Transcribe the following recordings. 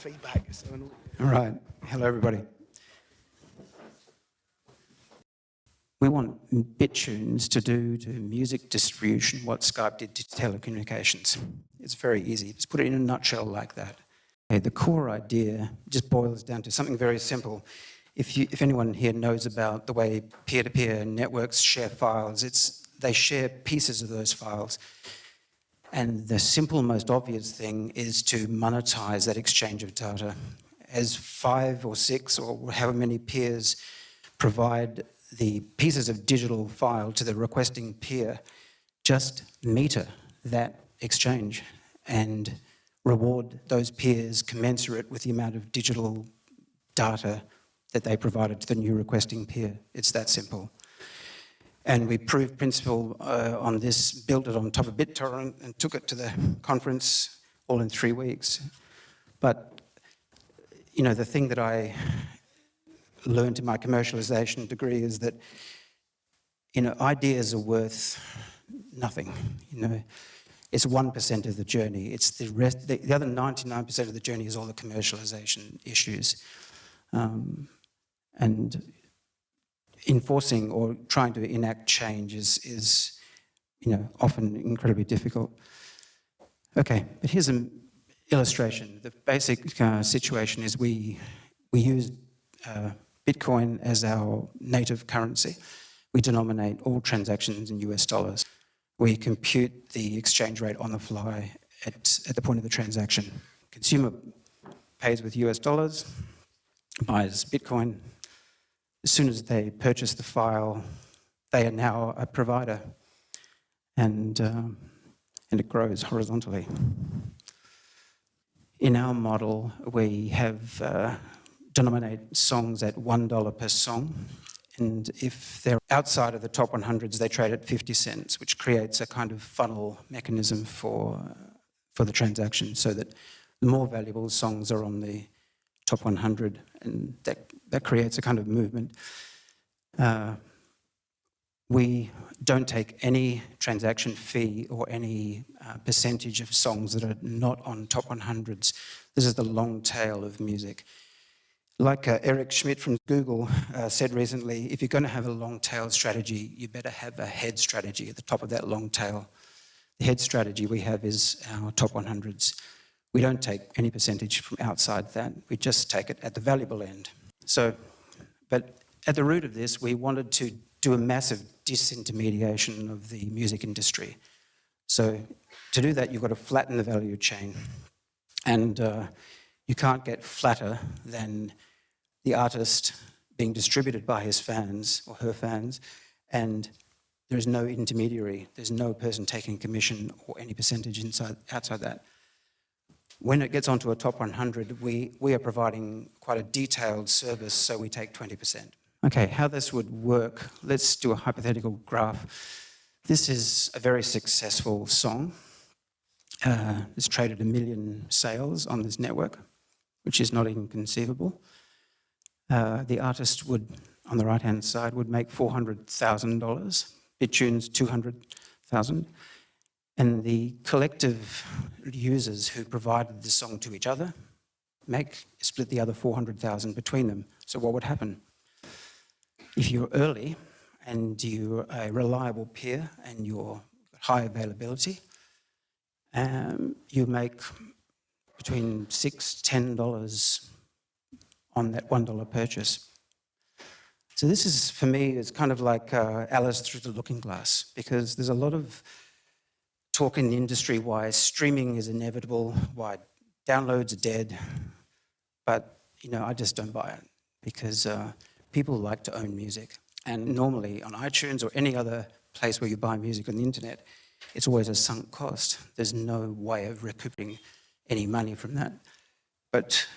feedback. All right. Hello, everybody. We want Bittunes to do to music distribution what Skype did to telecommunications. It's very easy. Just put it in a nutshell like that. Okay, the core idea just boils down to something very simple. If anyone here knows about the way peer-to-peer networks share files, they share pieces of those files. And the simple, most obvious thing is to monetize that exchange of data. As 5 or 6 or however many peers provide the pieces of digital file to the requesting peer, just meter that exchange and reward those peers commensurate with the amount of digital data that they provided to the new requesting peer. It's that simple. And we proved principle on this, built it on top of BitTorrent and took it to the conference all in 3 weeks. But, you know, the thing that I learned in my commercialization degree is that, you know, ideas are worth nothing, you know. It's 1% of the journey. It's the rest, the other 99% of the journey is all the commercialization issues. And enforcing or trying to enact change is, you know, often incredibly difficult. Okay, but here's an illustration. The basic situation is we use Bitcoin as our native currency. We denominate all transactions in US dollars. We compute the exchange rate on the fly at the point of the transaction. Consumer pays with US dollars, buys Bitcoin. As soon as they purchase the file, they are now a provider, and it grows horizontally. In our model, we have denominate songs at $1 per song, and if they're outside of the top 100s, they trade at 50 cents, which creates a kind of funnel mechanism for the transaction, so that the more valuable songs are on the top 100, and that creates a kind of movement. We don't take any transaction fee or any percentage of songs that are not on top 100s. This is the long tail of music. Like Eric Schmidt from Google said recently, if you're going to have a long tail strategy, you better have a head strategy at the top of that long tail. The head strategy we have is our top 100s. We don't take any percentage from outside that. We just take it at the valuable end. So, but at the root of this, we wanted to do a massive disintermediation of the music industry. So to do that, you've got to flatten the value chain. And you can't get flatter than the artist being distributed by his fans or her fans, and there is no intermediary. There's no person taking commission or any percentage outside that. When it gets onto a top 100, we are providing quite a detailed service, so we take 20%. Okay, how this would work, let's do a hypothetical graph. This is a very successful song. It's traded 1 million sales on this network, which is not inconceivable. The artist would, on the right-hand side, would make $400,000, Bittunes $200,000, and the collective users who provided the song to each other split the other $400,000 between them. So what would happen? If you're early and you're a reliable peer and you're high availability, you make between $6 to $10 on that $1 purchase. So this is, for me, is kind of like Alice through the looking glass, because there's a lot of talk in the industry why streaming is inevitable, why downloads are dead, but you know, I just don't buy it, because people like to own music. And normally on iTunes or any other place where you buy music on the internet, it's always a sunk cost. There's no way of recouping any money from that. But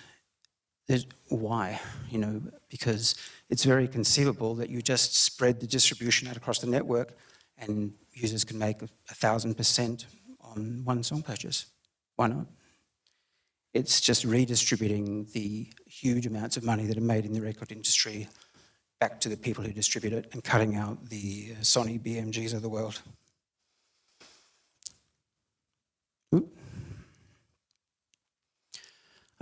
why? You know, because it's very conceivable that you just spread the distribution out across the network and users can make 1,000% on one song purchase. Why not? It's just redistributing the huge amounts of money that are made in the record industry back to the people who distribute it and cutting out the Sony BMGs of the world. Ooh.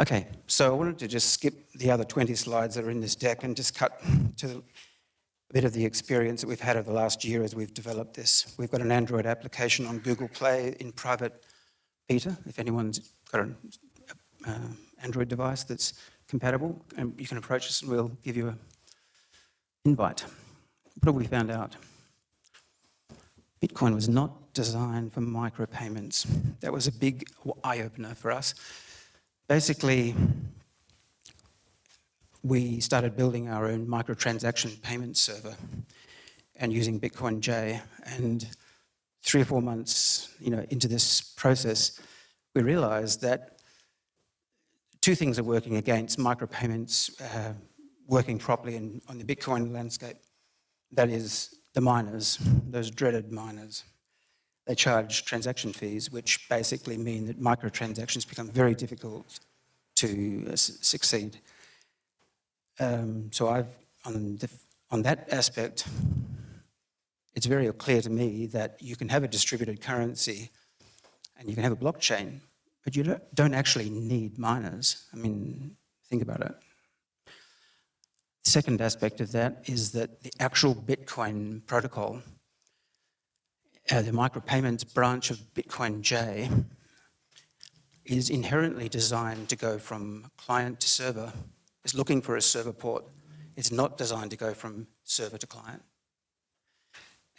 Okay, so I wanted to just skip the other 20 slides that are in this deck and just cut to a bit of the experience that we've had over the last year as we've developed this. We've got an Android application on Google Play in private beta. If anyone's got an Android device that's compatible, and you can approach us and we'll give you an invite. What have we found out? Bitcoin was not designed for micropayments. That was a big eye-opener for us. Basically, we started building our own microtransaction payment server and using Bitcoin J. And 3 or 4 months, into this process, we realised that 2 things are working against micropayments working properly on the Bitcoin landscape. That is the miners, those dreaded miners. They charge transaction fees, which basically mean that microtransactions become very difficult to succeed. So on that aspect, it's very clear to me that you can have a distributed currency and you can have a blockchain, but you don't actually need miners. I mean, think about it. The second aspect of that is that the actual Bitcoin protocol, the micropayments branch of Bitcoin J, is inherently designed to go from client to server. It's looking for a server port. It's not designed to go from server to client.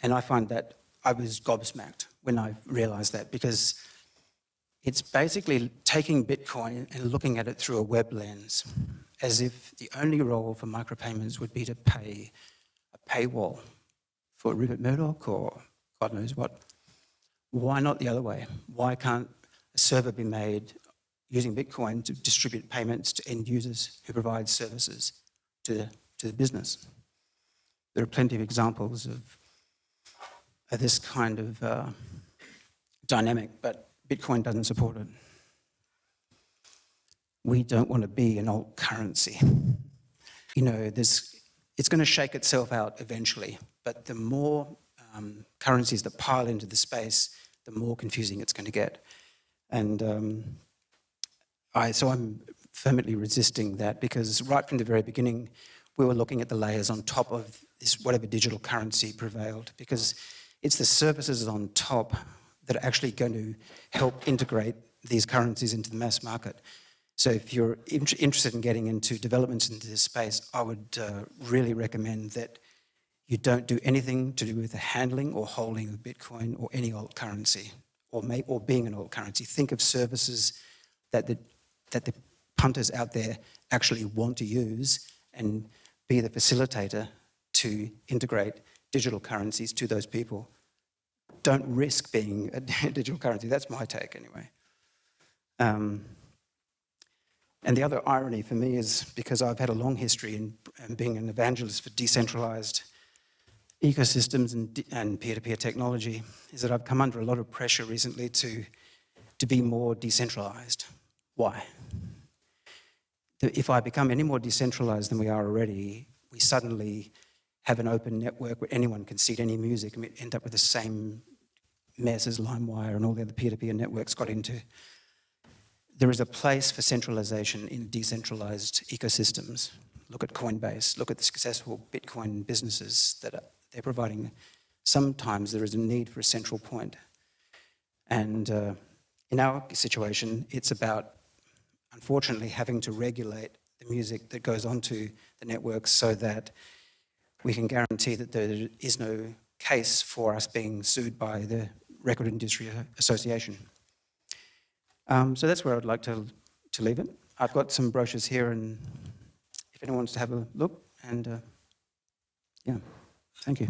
And I find that I was gobsmacked when I realised that, because it's basically taking Bitcoin and looking at it through a web lens, as if the only role for micropayments would be to pay a paywall for Rupert Murdoch or God knows what. Why not the other way? Why can't a server be made using Bitcoin to distribute payments to end users who provide services to the business? There are plenty of examples of this kind of dynamic, but Bitcoin doesn't support it. We don't want to be an alt currency. It's going to shake itself out eventually, but the more currencies that pile into the space, the more confusing it's going to get. And so I'm firmly resisting that, because right from the very beginning, we were looking at the layers on top of this, whatever digital currency prevailed, because it's the services on top that are actually going to help integrate these currencies into the mass market. So if you're interested in getting into developments into this space, I would really recommend that you don't do anything to do with the handling or holding of Bitcoin or any alt currency, or being an alt currency. Think of services that the punters out there actually want to use, and be the facilitator to integrate digital currencies to those people. Don't risk being a digital currency. That's my take anyway. And the other irony for me is, because I've had a long history in being an evangelist for decentralized ecosystems and peer-to-peer technology, is that I've come under a lot of pressure recently to be more decentralized. Why? If I become any more decentralized than we are already, we suddenly have an open network where anyone can seed any music, and we end up with the same mess as LimeWire and all the other peer-to-peer networks got into. There is a place for centralization in decentralized ecosystems. Look at Coinbase, look at the successful Bitcoin businesses that they're providing. Sometimes there is a need for a central point. And in our situation, it's about, unfortunately, having to regulate the music that goes onto the networks so that we can guarantee that there is no case for us being sued by the Record Industry Association. So that's where I'd like to leave it. I've got some brochures here, and if anyone wants to have a look, and yeah, thank you.